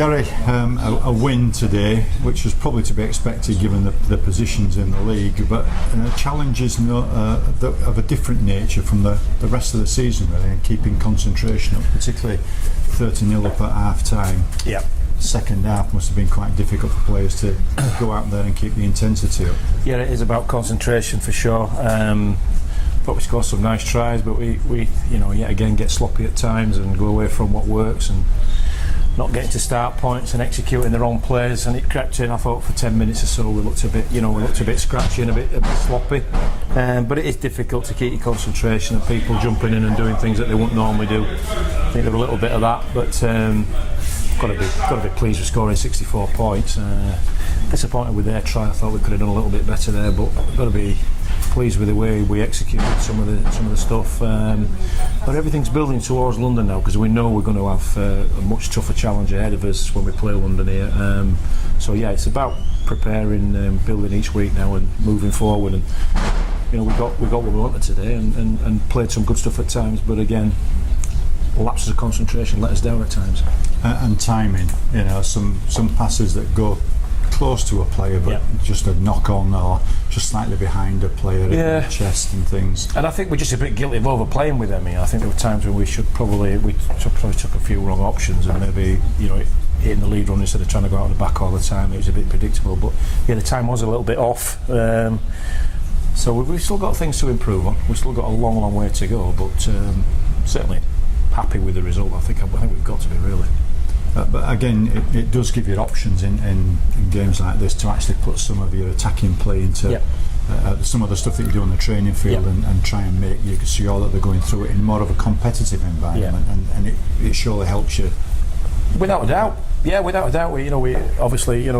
Gary, a win today, which was probably to be expected given the positions in the league, but challenges of a different nature from the rest of the season, really, and keeping concentration up, particularly 30-0 up at half time. Yeah. Second half must have been quite difficult for players to go out there and keep the intensity up. Yeah, it is about concentration for sure. Thought we scored some nice tries, but we yet again get sloppy at times and go away from what works and not getting to start points and executing the wrong plays, and it crept in. I thought for 10 minutes or so we looked a bit scratchy and a bit sloppy, but it is difficult to keep your concentration and people jumping in and doing things that they wouldn't normally do. I think there were a little bit of that, but got to be pleased with scoring 64 points. Disappointed with their try. I thought we could have done a little bit better there, but got to be pleased with the way we executed some of the stuff. But everything's building towards London now, because we know we're going to have a much tougher challenge ahead of us when we play London here. So yeah, it's about preparing, building each week now and moving forward. And we got what we wanted today and played some good stuff at times. But again, lapses of concentration let us down at times. And timing, some passes that go close to a player but just a knock on or just slightly behind a player in the chest and things. And I think we're just a bit guilty of overplaying with them. I think there were times when we probably took a few wrong options and maybe hitting the lead run instead of trying to go out on the back all the time. It was a bit predictable, but yeah, the time was a little bit off. So we've still got things to improve on. We've still got a long way to go, but certainly happy with the result. I think we've got to be, really. But again, it does give you options in games like this to actually put some of your attacking play into some of the stuff that you do on the training field and try and make you sure that they're going through it in more of a competitive environment, and it surely helps you. Without a doubt, without a doubt. We obviously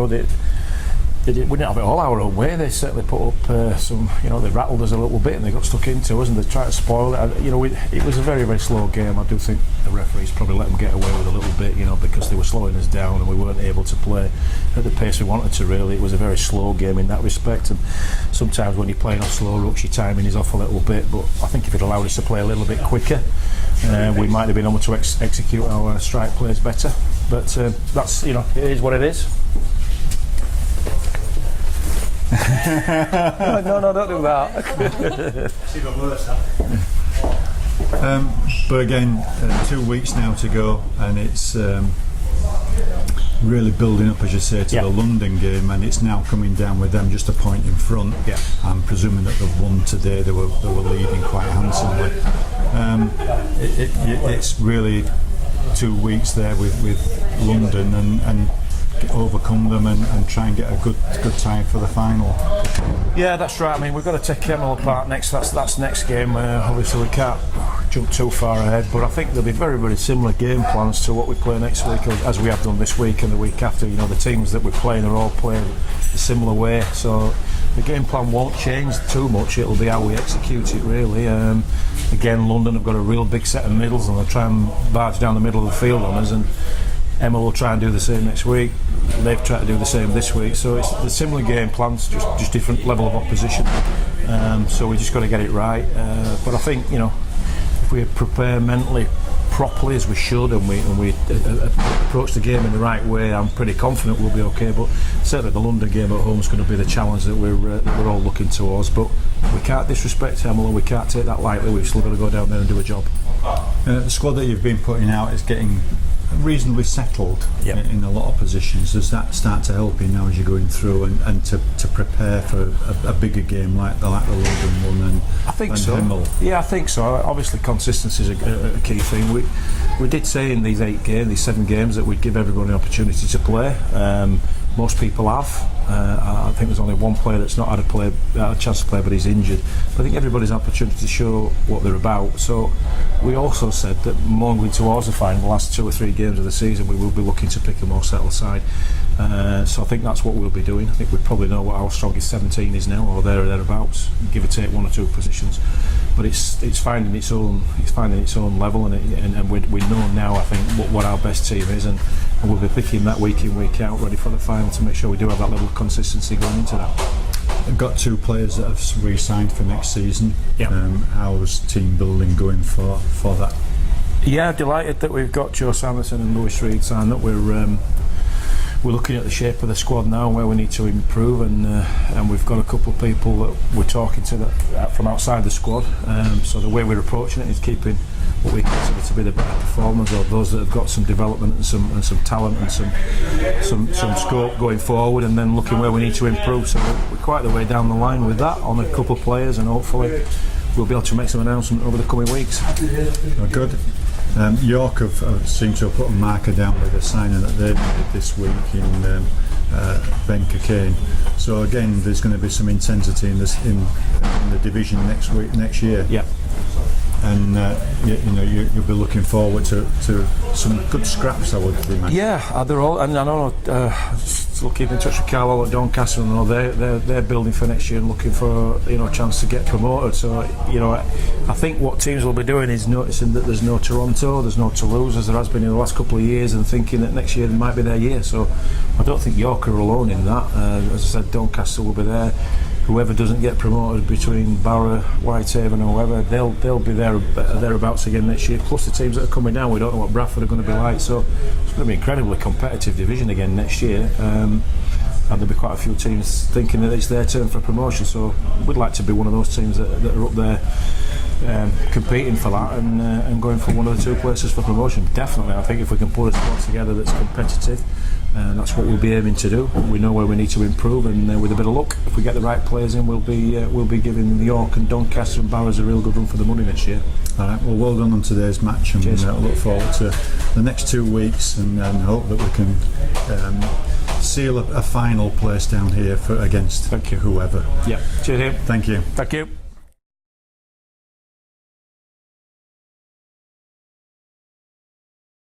we didn't have it all our own way. They certainly put up some, they rattled us a little bit and they got stuck into us and they tried to spoil it. It was a very, very slow game. I do think the referees probably let them get away with a little bit, because they were slowing us down and we weren't able to play at the pace we wanted to, really. It was a very slow game in that respect, and sometimes when you're playing off slow rucks, your timing is off a little bit, but I think if it allowed us to play a little bit quicker, we might have been able to execute our strike plays better. But that's, it is what it is. No, don't do that. Even worse, but again, 2 weeks now to go, and it's really building up, as you say, to the London game, and it's now coming down with them just a point in front. I'm presuming that they've won today. They were leading quite handsomely. It's really 2 weeks there with London and overcome them and try and get a good time for the final. Yeah, that's right. I mean, we've got to take Kemmel apart next. That's next game. Obviously, we can't jump too far ahead, but I think there'll be very, very similar game plans to what we play next week, as we have done this week and the week after. The teams that we're playing are all playing a similar way, so the game plan won't change too much. It'll be how we execute it, really. Again, London have got a real big set of middles, and they'll try and barge down the middle of the field on us, and Emma will try and do the same next week. They've tried to do the same this week, so it's the similar game plans, just different level of opposition. So we just got to get it right. But I think if we prepare mentally properly as we should, and we approach the game in the right way, I'm pretty confident we'll be okay. But certainly the London game at home is going to be the challenge that we're all looking towards. But we can't disrespect Hemel, we can't take that lightly. We've still got to go down there and do a job. The squad that you've been putting out is getting reasonably settled in a lot of positions. Does that start to help you now as you're going through and to prepare for a bigger game like the London one? I think so. Hemel? Yeah, I think so. Obviously, consistency is a key thing. We did say in these 7 games, that we'd give everybody an opportunity to play. Most people have. I think there's only one player that's not had a chance to play, but he's injured. But I think everybody's had an opportunity to show what they're about. So we also said that moving towards the final, the last 2 or 3 games of the season, we will be looking to pick a more settled side. So I think that's what we'll be doing. I think we probably know what our strongest 17 is now, or there or thereabouts, give or take 1 or 2 positions. But it's finding its own level, and we know now, I think, what our best team is, and we'll be picking that week in, week out, ready for the final, to make sure we do have that level of consistency going into that. I've got 2 players that have re-signed for next season. How's team building going for that? Yeah, delighted that we've got Joe Sanderson and Lewis Reed signed up. We're we're looking at the shape of the squad now and where we need to improve, and we've got a couple of people that we're talking to that from outside the squad. So the way we're approaching it is keeping what we consider to be the better performers, or those that have got some development and some talent and some scope going forward, and then looking where we need to improve. So we're quite the way down the line with that on a couple of players, and hopefully we'll be able to make some announcement over the coming weeks. Good. York have seemed to have put a marker down with a signing that they made this week in Ben Cockayne. So again, there's going to be some intensity in the division next year. Yeah. And you'll be looking forward to some good scraps, I would imagine. Yeah, they're all, and I know still keep in touch with Carlisle at Doncaster, and they're building for next year and looking for a chance to get promoted. So I think what teams will be doing is noticing that there's no Toronto, there's no Toulouse as there has been in the last couple of years, and thinking that next year might be their year. So I don't think York are alone in that. As I said, Doncaster will be there. Whoever doesn't get promoted between Barra, Whitehaven or whoever, they'll be thereabouts again next year. Plus the teams that are coming down, we don't know what Bradford are going to be like, so it's going to be an incredibly competitive division again next year. And there'll be quite a few teams thinking that it's their turn for promotion. So we'd like to be one of those teams that are up there competing for that and going for one of the two places for promotion. Definitely, I think if we can put a squad together that's competitive, that's what we'll be aiming to do. We know where we need to improve, and with a bit of luck, if we get the right players in, we'll be giving York and Doncaster and Barrows a real good run for the money next year. All right, well done on today's match, and I look forward to the next 2 weeks, and hope that we can seal a final place down here against whoever. Yeah, cheers. Thank you. Thank you.